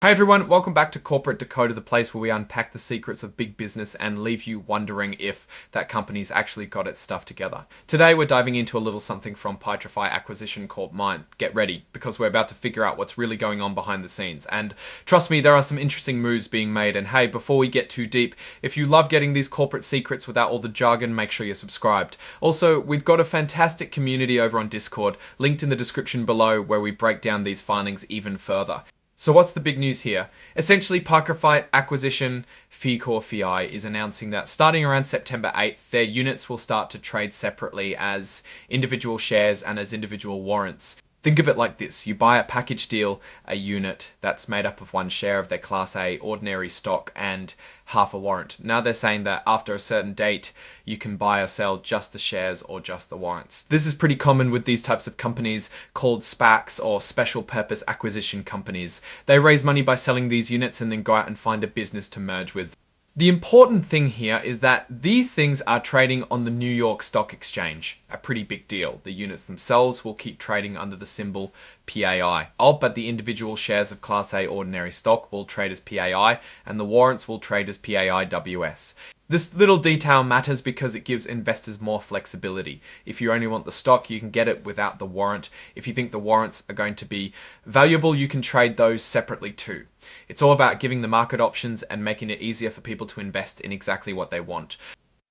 Hey everyone, welcome back to Corporate Decoder, the place where we unpack the secrets of big business and leave you wondering if that company's actually got its stuff together. Today we're diving into a little something from Pyrophyte Accession Corp mind. Get ready, because we're about to figure out what's really going on behind the scenes. And trust me, there are some interesting moves being made. And hey, before we get too deep, if you love getting these corporate secrets without all the jargon, make sure you're subscribed. Also, we've got a fantastic community over on Discord, linked in the description below, where we break down these findings even further. So what's the big news here? Essentially, Pyrophyte Accession Number is announcing that starting around September 8th, their units will start to trade separately as individual shares and as individual warrants. Think of it like this. You buy a package deal, a unit that's made up of one share of their Class A ordinary stock and half a warrant. Now they're saying that after a certain date, you can buy or sell just the shares or just the warrants. This is pretty common with these types of companies called SPACs or special purpose acquisition companies. They raise money by selling these units and then go out and find a business to merge with. The important thing here is that these things are trading on the New York Stock Exchange, a pretty big deal. The units themselves will keep trading under the symbol PAI. But the individual shares of Class A ordinary stock will trade as PAI and the warrants will trade as PAIWS. This little detail matters because it gives investors more flexibility. If you only want the stock, you can get it without the warrant. If you think the warrants are going to be valuable, you can trade those separately too. It's all about giving the market options and making it easier for people to invest in exactly what they want.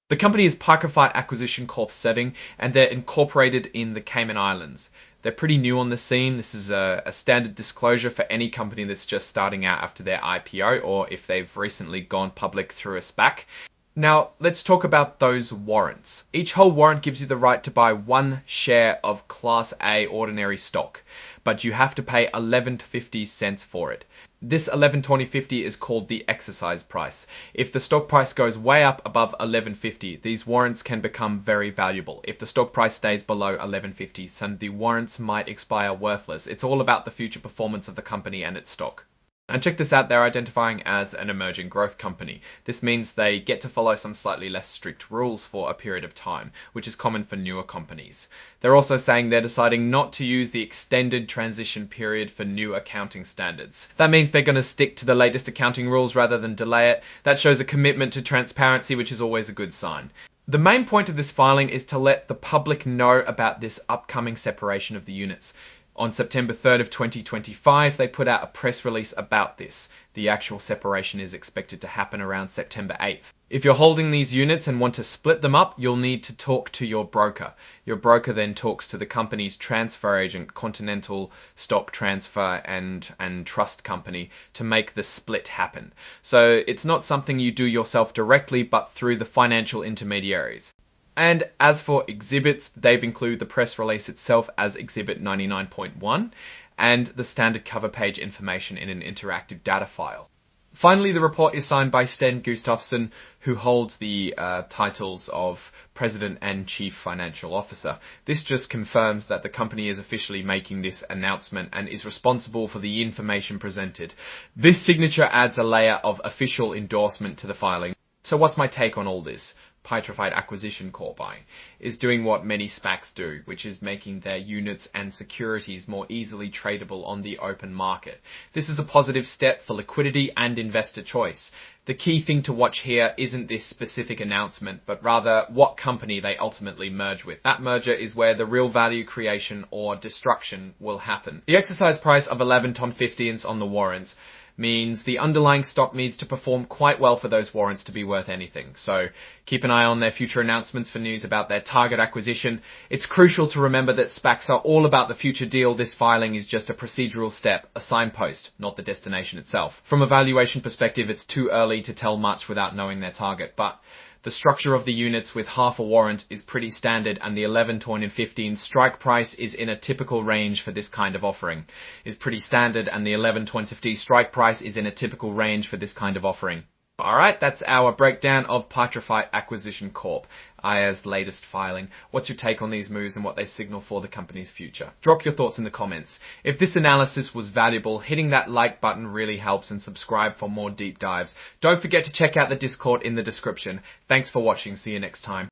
The company is Pyrophyte Accession Corp setting, and they're incorporated in the Cayman Islands. They're pretty new on the scene. This is a standard disclosure for any company that's just starting out after their IPO or if they've recently gone public through a SPAC. Now, let's talk about those warrants. Each whole warrant gives you the right to buy one share of Class A ordinary stock, but you have to pay 11.50 cents for it. This 11.2050 is called the exercise price. If the stock price goes way up above 11.50, these warrants can become very valuable. If the stock price stays below 11.50, some of the warrants might expire worthless. It's all about the future performance of the company and its stock. And check this out, they're identifying as an emerging growth company. This means they get to follow some slightly less strict rules for a period of time, which is common for newer companies. They're also saying they're deciding not to use the extended transition period for new accounting standards. That means they're going to stick to the latest accounting rules rather than delay it. That shows a commitment to transparency, which is always a good sign. The main point of this filing is to let the public know about this upcoming separation of the units. On September 3rd of 2025, they put out a press release about this. The actual separation is expected to happen around September 8th. If you're holding these units and want to split them up, you'll need to talk to your broker. Your broker then talks to the company's transfer agent, Continental Stock Transfer and Trust Company, to make the split happen. So it's not something you do yourself directly, but through the financial intermediaries. And as for exhibits, they've included the press release itself as Exhibit 99.1 and the standard cover page information in an interactive data file. Finally, the report is signed by Sten Gustafsson, who holds the titles of President and Chief Financial Officer. This just confirms that the company is officially making this announcement and is responsible for the information presented. This signature adds a layer of official endorsement to the filing. So what's my take on all this? Pyrophyte Accession Corp is doing what many SPACs do, which is making their units and securities more easily tradable on the open market. This is a positive step for liquidity and investor choice. The key thing to watch here isn't this specific announcement, but rather what company they ultimately merge with. That merger is where the real value creation or destruction will happen. The exercise price of 11.50 on the warrants means the underlying stock needs to perform quite well for those warrants to be worth anything. So keep an eye on their future announcements for news about their target acquisition. It's crucial to remember that SPACs are all about the future deal. This filing is just a procedural step, a signpost, not the destination itself. From a valuation perspective, it's too early to tell much without knowing their target, but the structure of the units with half a warrant is pretty standard, and the 11.15 strike price is in a typical range for this kind of offering. Is pretty standard, and the 11.20 strike price is in a typical range for this kind of offering. Alright, that's our breakdown of Pyrophyte Accession Corp, AYA's latest filing. What's your take on these moves and what they signal for the company's future? Drop your thoughts in the comments. If this analysis was valuable, hitting that like button really helps, and subscribe for more deep dives. Don't forget to check out the Discord in the description. Thanks for watching. See you next time.